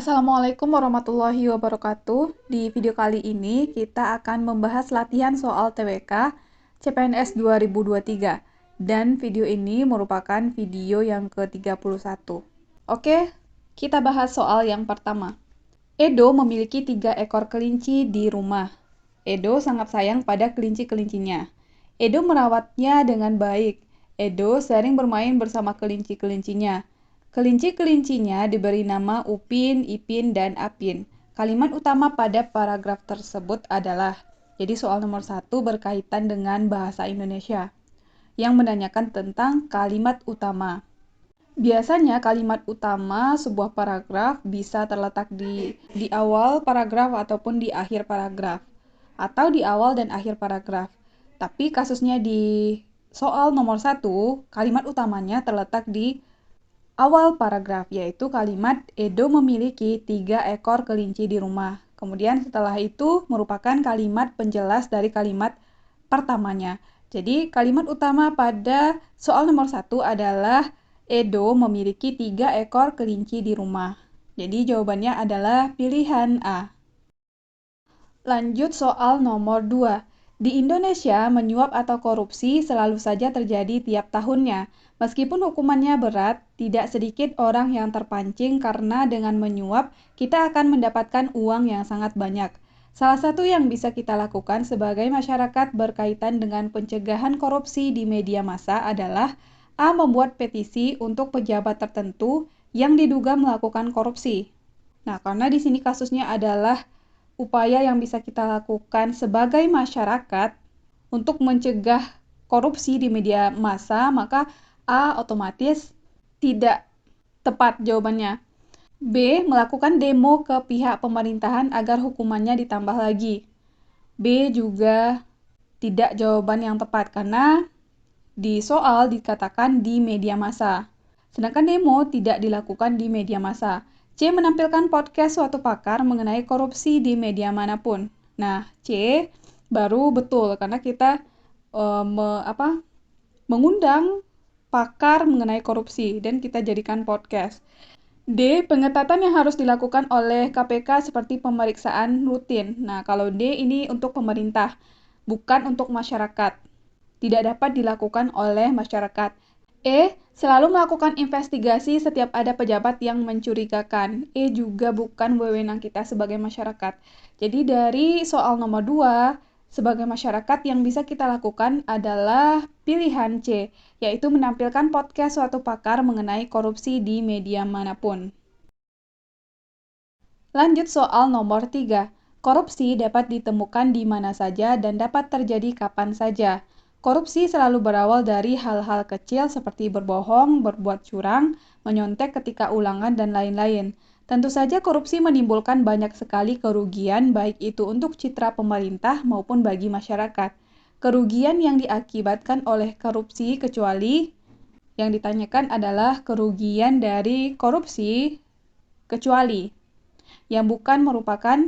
Assalamualaikum warahmatullahi wabarakatuh. Di video kali ini kita akan membahas latihan soal TWK CPNS 2023 dan video ini merupakan video yang ke-31. Oke, kita bahas soal yang pertama. Edo memiliki 3 ekor kelinci di rumah. Edo sangat sayang pada kelinci-kelincinya. Edo merawatnya dengan baik. Edo sering bermain bersama kelinci-kelincinya. Kelinci-kelincinya diberi nama Upin, Ipin, dan Apin. Kalimat utama pada paragraf tersebut adalah, jadi soal nomor 1 berkaitan dengan bahasa Indonesia, yang menanyakan tentang kalimat utama. Biasanya kalimat utama sebuah paragraf bisa terletak di awal paragraf ataupun di akhir paragraf, atau di awal dan akhir paragraf. Tapi kasusnya di soal nomor 1, kalimat utamanya terletak di awal paragraf, yaitu kalimat Edo memiliki 3 ekor kelinci di rumah. Kemudian setelah itu merupakan kalimat penjelas dari kalimat pertamanya. Jadi kalimat utama pada soal nomor 1 adalah Edo memiliki 3 ekor kelinci di rumah. Jadi jawabannya adalah pilihan A. Lanjut soal nomor 2. Di Indonesia, menyuap atau korupsi selalu saja terjadi tiap tahunnya. Meskipun hukumannya berat, tidak sedikit orang yang terpancing karena dengan menyuap, kita akan mendapatkan uang yang sangat banyak. Salah satu yang bisa kita lakukan sebagai masyarakat berkaitan dengan pencegahan korupsi di media massa adalah A. Membuat petisi untuk pejabat tertentu yang diduga melakukan korupsi. Nah, karena di sini kasusnya adalah upaya yang bisa kita lakukan sebagai masyarakat untuk mencegah korupsi di media massa, maka A otomatis tidak tepat jawabannya. B. Melakukan demo ke pihak pemerintahan agar hukumannya ditambah lagi. B juga tidak jawaban yang tepat karena di soal dikatakan di media massa. Sedangkan demo tidak dilakukan di media massa. C. Menampilkan podcast suatu pakar mengenai korupsi di media manapun. Nah, C baru betul karena kita mengundang pakar mengenai korupsi dan kita jadikan podcast. D. Pengetatan yang harus dilakukan oleh KPK seperti pemeriksaan rutin. Nah, kalau D ini untuk pemerintah, bukan untuk masyarakat. Tidak dapat dilakukan oleh masyarakat. E. Selalu melakukan investigasi setiap ada pejabat yang mencurigakan. E juga bukan wewenang kita sebagai masyarakat. Jadi dari soal nomor 2, sebagai masyarakat yang bisa kita lakukan adalah pilihan C, yaitu menampilkan podcast suatu pakar mengenai korupsi di media manapun. Lanjut soal nomor 3. Korupsi dapat ditemukan di mana saja dan dapat terjadi kapan saja. Korupsi selalu berawal dari hal-hal kecil seperti berbohong, berbuat curang, menyontek ketika ulangan, dan lain-lain. Tentu saja korupsi menimbulkan banyak sekali kerugian, baik itu untuk citra pemerintah maupun bagi masyarakat. Kerugian yang diakibatkan oleh korupsi kecuali yang ditanyakan adalah kerugian dari korupsi kecuali yang bukan merupakan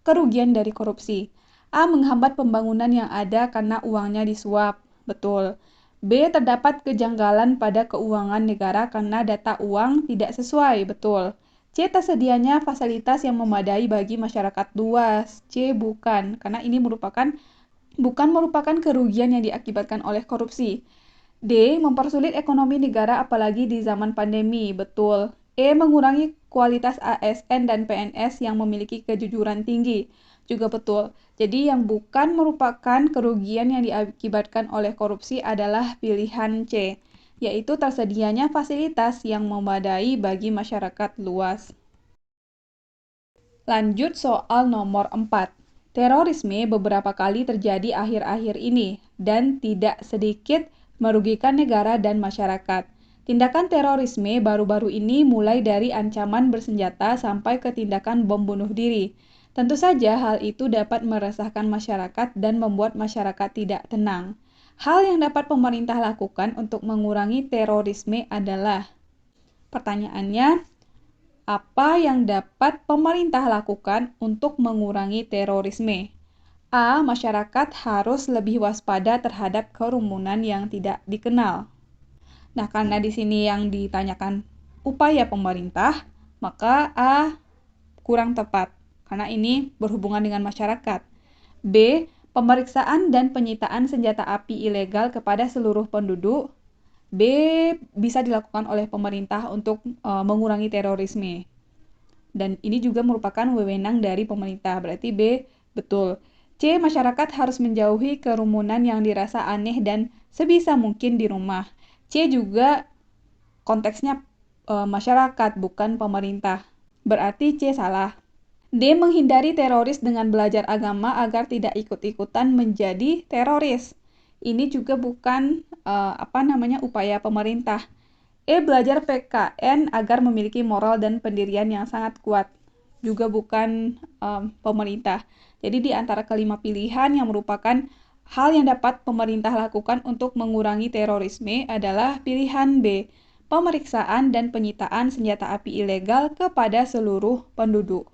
kerugian dari korupsi. A. Menghambat pembangunan yang ada karena uangnya disuap. Betul. B. Terdapat kejanggalan pada keuangan negara karena data uang tidak sesuai. Betul. C. Tersedianya fasilitas yang memadai bagi masyarakat luas. C. Bukan, karena ini bukan merupakan kerugian yang diakibatkan oleh korupsi. D. Mempersulit ekonomi negara apalagi di zaman pandemi. Betul. E. Mengurangi kualitas ASN dan PNS yang memiliki kejujuran tinggi. Juga betul. Jadi yang bukan merupakan kerugian yang diakibatkan oleh korupsi adalah pilihan C, yaitu tersedianya fasilitas yang memadai bagi masyarakat luas. Lanjut soal nomor 4. Terorisme beberapa kali terjadi akhir-akhir ini dan tidak sedikit merugikan negara dan masyarakat. Tindakan terorisme baru-baru ini mulai dari ancaman bersenjata sampai ke tindakan bom bunuh diri. Tentu saja hal itu dapat meresahkan masyarakat dan membuat masyarakat tidak tenang. Hal yang dapat pemerintah lakukan untuk mengurangi terorisme adalah, pertanyaannya, apa yang dapat pemerintah lakukan untuk mengurangi terorisme? A. Masyarakat harus lebih waspada terhadap kerumunan yang tidak dikenal. Nah, karena di sini yang ditanyakan upaya pemerintah, maka A kurang tepat, karena ini berhubungan dengan masyarakat. B. Pemeriksaan dan penyitaan senjata api ilegal kepada seluruh penduduk. B. Bisa dilakukan oleh pemerintah untuk mengurangi terorisme. Dan ini juga merupakan wewenang dari pemerintah, berarti B betul. C. Masyarakat harus menjauhi kerumunan yang dirasa aneh dan sebisa mungkin di rumah. C juga konteksnya masyarakat, bukan pemerintah. Berarti C salah. D. Menghindari teroris dengan belajar agama agar tidak ikut-ikutan menjadi teroris. Ini juga bukan upaya pemerintah. E. Belajar PKN agar memiliki moral dan pendirian yang sangat kuat. Juga bukan pemerintah. Jadi di antara kelima pilihan yang merupakan hal yang dapat pemerintah lakukan untuk mengurangi terorisme adalah pilihan B. Pemeriksaan dan penyitaan senjata api ilegal kepada seluruh penduduk.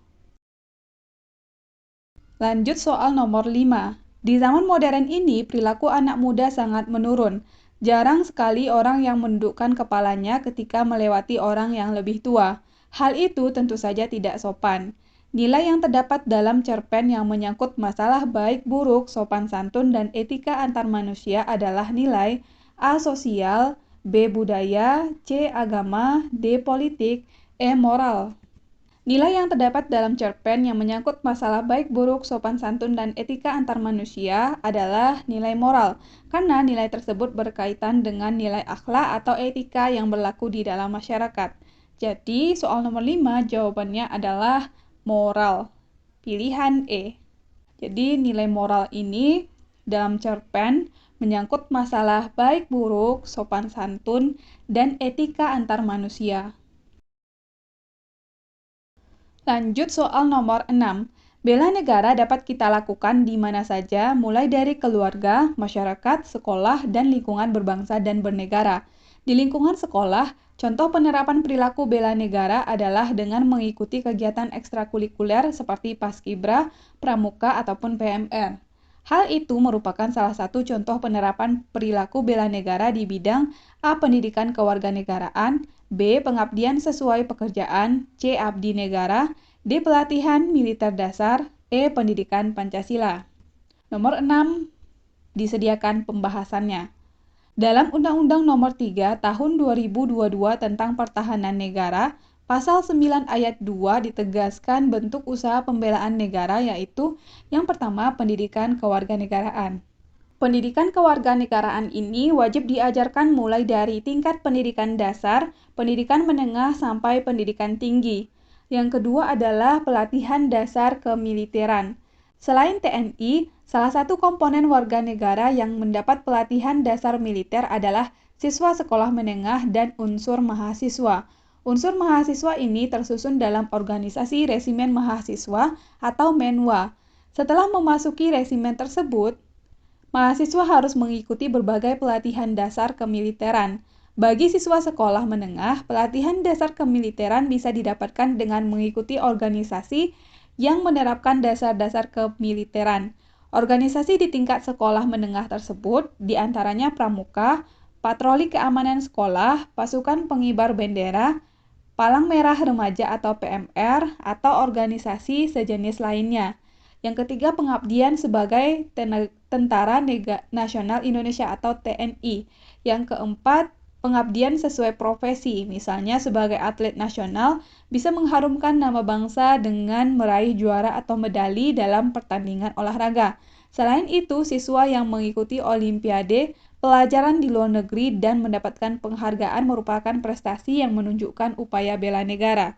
Lanjut soal nomor 5. Di zaman modern ini, perilaku anak muda sangat menurun. Jarang sekali orang yang menundukkan kepalanya ketika melewati orang yang lebih tua. Hal itu tentu saja tidak sopan. Nilai yang terdapat dalam cerpen yang menyangkut masalah baik buruk, sopan santun, dan etika antar manusia adalah nilai A. Sosial, B. Budaya, C. Agama, D. Politik, E. Moral. Nilai yang terdapat dalam cerpen yang menyangkut masalah baik buruk, sopan santun, dan etika antar manusia adalah nilai moral, karena nilai tersebut berkaitan dengan nilai akhlak atau etika yang berlaku di dalam masyarakat. Jadi, soal nomor 5 jawabannya adalah moral. Pilihan E. Jadi, nilai moral ini dalam cerpen menyangkut masalah baik buruk, sopan santun, dan etika antar manusia. Lanjut soal nomor 6. Bela negara dapat kita lakukan di mana saja, mulai dari keluarga, masyarakat, sekolah, dan lingkungan berbangsa dan bernegara. Di lingkungan sekolah, contoh penerapan perilaku bela negara adalah dengan mengikuti kegiatan ekstrakurikuler seperti Paskibra, Pramuka, ataupun PMR. Hal itu merupakan salah satu contoh penerapan perilaku bela negara di bidang A. Pendidikan kewarganegaraan, B. Pengabdian sesuai pekerjaan, C. Abdi negara, D. Pelatihan militer dasar, E. Pendidikan Pancasila. Nomor 6. Disediakan pembahasannya. Dalam Undang-Undang Nomor 3 Tahun 2022 tentang Pertahanan Negara, Pasal 9 ayat 2 ditegaskan bentuk usaha pembelaan negara, yaitu yang pertama pendidikan kewarganegaraan. Pendidikan kewarganegaraan ini wajib diajarkan mulai dari tingkat pendidikan dasar, pendidikan menengah, sampai pendidikan tinggi. Yang kedua adalah pelatihan dasar kemiliteran. Selain TNI, salah satu komponen warga negara yang mendapat pelatihan dasar militer adalah siswa sekolah menengah dan unsur mahasiswa. Unsur mahasiswa ini tersusun dalam organisasi resimen mahasiswa atau MENWA. Setelah memasuki resimen tersebut, mahasiswa harus mengikuti berbagai pelatihan dasar kemiliteran. Bagi siswa sekolah menengah, pelatihan dasar kemiliteran bisa didapatkan dengan mengikuti organisasi yang menerapkan dasar-dasar kemiliteran. Organisasi di tingkat sekolah menengah tersebut diantaranya Pramuka, Patroli Keamanan Sekolah, Pasukan Pengibar Bendera, Palang Merah Remaja atau PMR, atau organisasi sejenis lainnya. Yang ketiga, pengabdian sebagai Tentara Nasional Indonesia atau TNI. Yang keempat, pengabdian sesuai profesi, misalnya sebagai atlet nasional, bisa mengharumkan nama bangsa dengan meraih juara atau medali dalam pertandingan olahraga. Selain itu, siswa yang mengikuti olimpiade, pelajaran di luar negeri, dan mendapatkan penghargaan merupakan prestasi yang menunjukkan upaya bela negara.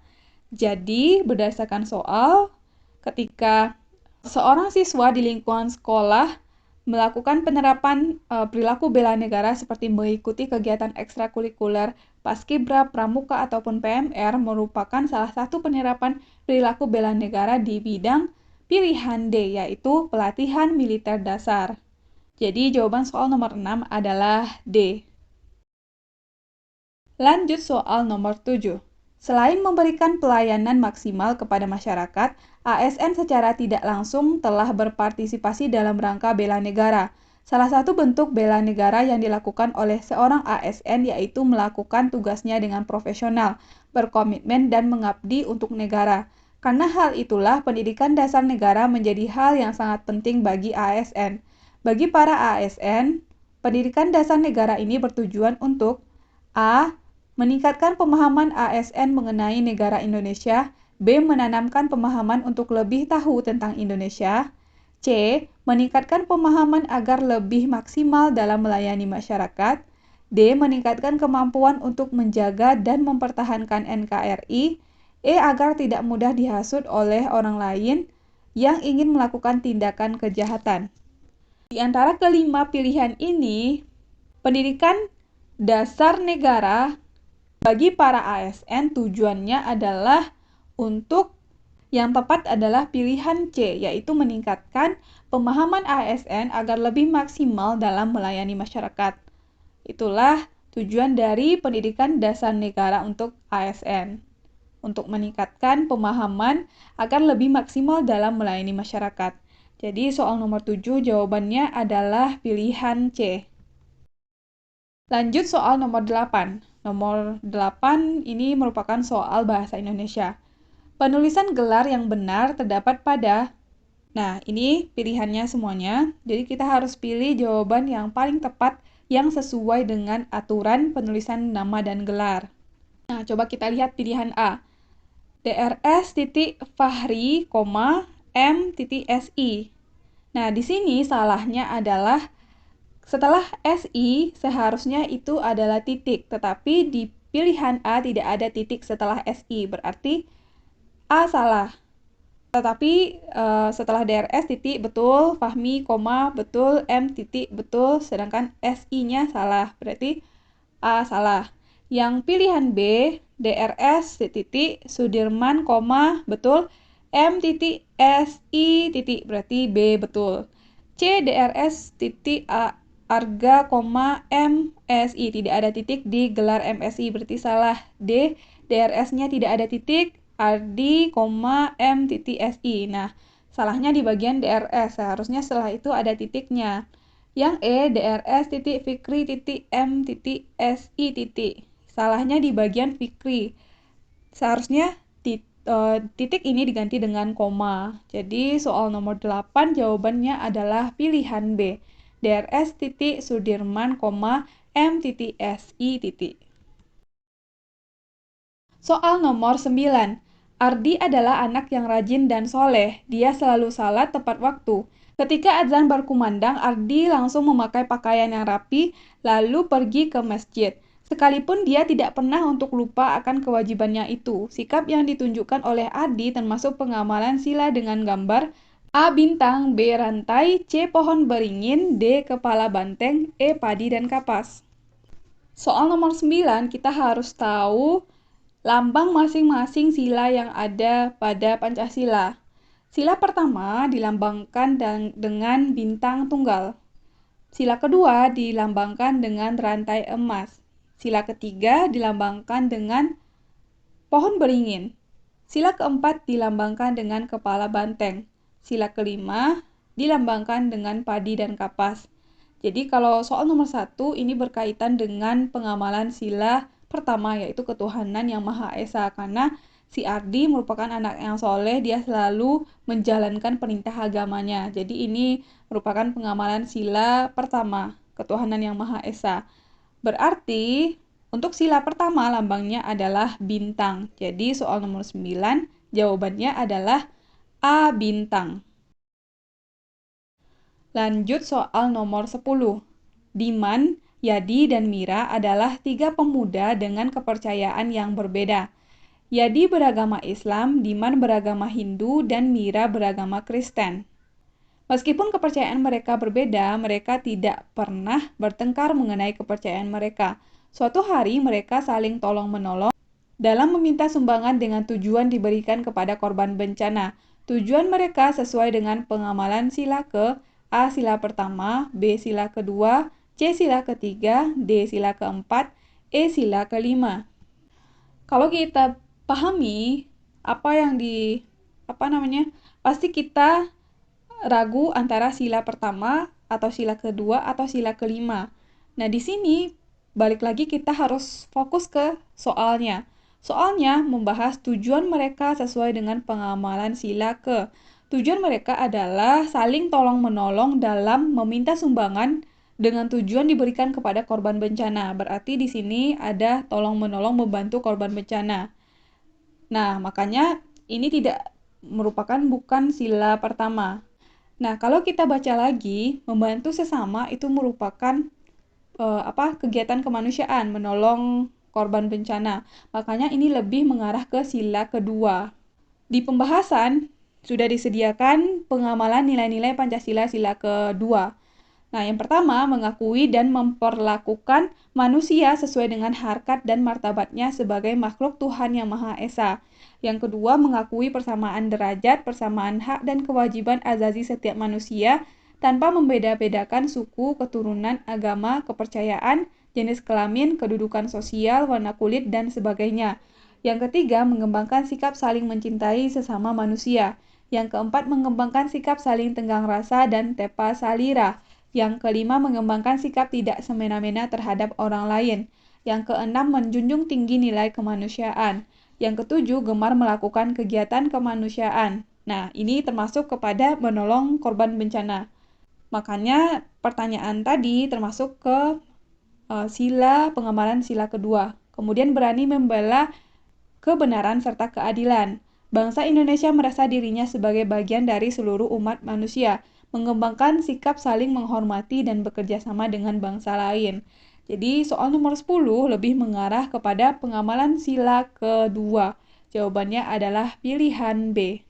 Jadi, berdasarkan soal, ketika seorang siswa di lingkungan sekolah melakukan penerapan perilaku bela negara seperti mengikuti kegiatan ekstrakurikuler, Paskibra, Pramuka, ataupun PMR merupakan salah satu penerapan perilaku bela negara di bidang pilihan D, yaitu pelatihan militer dasar. Jadi jawaban soal nomor 6 adalah D. Lanjut soal nomor 7. Selain memberikan pelayanan maksimal kepada masyarakat, ASN secara tidak langsung telah berpartisipasi dalam rangka bela negara. Salah satu bentuk bela negara yang dilakukan oleh seorang ASN yaitu melakukan tugasnya dengan profesional, berkomitmen, dan mengabdi untuk negara. Karena hal itulah pendidikan dasar negara menjadi hal yang sangat penting bagi ASN. Bagi para ASN, pendidikan dasar negara ini bertujuan untuk A. Meningkatkan pemahaman ASN mengenai negara Indonesia. B. Menanamkan pemahaman untuk lebih tahu tentang Indonesia. C. Meningkatkan pemahaman agar lebih maksimal dalam melayani masyarakat. D. Meningkatkan kemampuan untuk menjaga dan mempertahankan NKRI. Agar tidak mudah dihasut oleh orang lain yang ingin melakukan tindakan kejahatan. Di antara kelima pilihan ini, pendidikan dasar negara bagi para ASN tujuannya adalah untuk yang tepat adalah pilihan C, yaitu meningkatkan pemahaman ASN agar lebih maksimal dalam melayani masyarakat. Itulah tujuan dari pendidikan dasar negara untuk ASN, untuk meningkatkan pemahaman agar lebih maksimal dalam melayani masyarakat. Jadi soal nomor 7 jawabannya adalah pilihan C. Lanjut soal nomor 8. Nomor 8 ini merupakan soal bahasa Indonesia. Penulisan gelar yang benar terdapat pada. Nah, ini pilihannya semuanya. Jadi kita harus pilih jawaban yang paling tepat yang sesuai dengan aturan penulisan nama dan gelar. Nah, coba kita lihat pilihan A. Drs.Fahri, M.Si. Nah, di sini salahnya adalah setelah SI seharusnya itu adalah titik, tetapi di pilihan A tidak ada titik setelah SI, berarti A salah. Tetapi setelah DRS titik betul, Fahmi, betul, M titik betul, sedangkan SI-nya salah, berarti A salah. Yang pilihan B, DRS titik Sudirman, betul, M titik SI titik berarti B betul. C, DRS titik Arga, MSI tidak ada titik di gelar MSI berarti salah. D, DRS-nya tidak ada titik, Ardi, M titik SI. Nah, salahnya di bagian DRS, seharusnya setelah itu ada titiknya. Yang E, DRS titik Fikri titik M titik SI titik. Salahnya di bagian Fikri. Seharusnya titik ini diganti dengan koma. Jadi soal nomor 8 jawabannya adalah pilihan B. DRS titik Sudirman, M titik SI titik. Soal nomor 9. Ardi adalah anak yang rajin dan soleh. Dia selalu salat tepat waktu. Ketika azan berkumandang, Ardi langsung memakai pakaian yang rapi, lalu pergi ke masjid. Sekalipun dia tidak pernah untuk lupa akan kewajibannya itu. Sikap yang ditunjukkan oleh Ardi termasuk pengamalan sila dengan gambar A. Bintang, B. Rantai, C. Pohon beringin, D. Kepala banteng, E. Padi dan kapas. Soal nomor 9, kita harus tahu lambang masing-masing sila yang ada pada Pancasila. Sila pertama dilambangkan dengan bintang tunggal. Sila kedua dilambangkan dengan rantai emas. Sila ketiga dilambangkan dengan pohon beringin. Sila keempat dilambangkan dengan kepala banteng. Sila kelima dilambangkan dengan padi dan kapas. Jadi kalau soal nomor 1 ini berkaitan dengan pengamalan sila pertama, yaitu ketuhanan yang Maha Esa, karena si Ardi merupakan anak yang soleh, dia selalu menjalankan perintah agamanya. Jadi ini merupakan pengamalan sila pertama, ketuhanan yang Maha Esa. Berarti untuk sila pertama lambangnya adalah bintang. Jadi soal nomor 9 jawabannya adalah A. Bintang. Lanjut soal nomor 10. Diman, Yadi, dan Mira adalah 3 pemuda dengan kepercayaan yang berbeda. Yadi beragama Islam, Diman beragama Hindu, dan Mira beragama Kristen. Meskipun kepercayaan mereka berbeda, mereka tidak pernah bertengkar mengenai kepercayaan mereka. Suatu hari mereka saling tolong-menolong dalam meminta sumbangan dengan tujuan diberikan kepada korban bencana. Tujuan mereka sesuai dengan pengamalan sila ke A. Sila pertama, B. Sila kedua, C. Sila ketiga, D. Sila keempat, E. Sila kelima. Kalau kita pahami pasti kita ragu antara sila pertama atau sila kedua atau sila kelima. Nah, di sini balik lagi kita harus fokus ke soalnya. Soalnya membahas tujuan mereka sesuai dengan pengamalan sila ke. Tujuan mereka adalah saling tolong-menolong dalam meminta sumbangan dengan tujuan diberikan kepada korban bencana. Berarti di sini ada tolong-menolong membantu korban bencana. Nah, makanya ini tidak merupakan bukan sila pertama. Nah, kalau kita baca lagi, membantu sesama itu merupakan kegiatan kemanusiaan, menolong korban bencana. Makanya ini lebih mengarah ke sila kedua. Di pembahasan sudah disediakan pengamalan nilai-nilai Pancasila sila kedua. Nah, yang pertama, mengakui dan memperlakukan manusia sesuai dengan harkat dan martabatnya sebagai makhluk Tuhan Yang Maha Esa. Yang kedua, mengakui persamaan derajat, persamaan hak dan kewajiban azazi setiap manusia tanpa membeda-bedakan suku, keturunan, agama, kepercayaan, jenis kelamin, kedudukan sosial, warna kulit, dan sebagainya. Yang ketiga, mengembangkan sikap saling mencintai sesama manusia. Yang keempat, mengembangkan sikap saling tenggang rasa dan tepa salira. Yang kelima, mengembangkan sikap tidak semena-mena terhadap orang lain. Yang keenam, menjunjung tinggi nilai kemanusiaan. Yang ketujuh, gemar melakukan kegiatan kemanusiaan. Nah, ini termasuk kepada menolong korban bencana. Makanya pertanyaan tadi termasuk ke sila pengamalan sila kedua. Kemudian berani membela kebenaran serta keadilan. Bangsa Indonesia merasa dirinya sebagai bagian dari seluruh umat manusia, mengembangkan sikap saling menghormati dan bekerja sama dengan bangsa lain. Jadi soal nomor 10 lebih mengarah kepada pengamalan sila kedua. Jawabannya adalah pilihan B.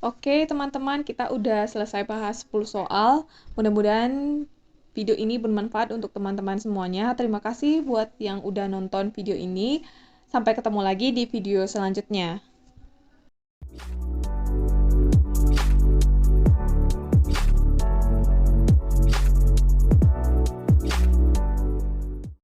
Oke, teman-teman, kita udah selesai bahas 10 soal. Mudah-mudahan video ini bermanfaat untuk teman-teman semuanya. Terima kasih buat yang udah nonton video ini. Sampai ketemu lagi di video selanjutnya.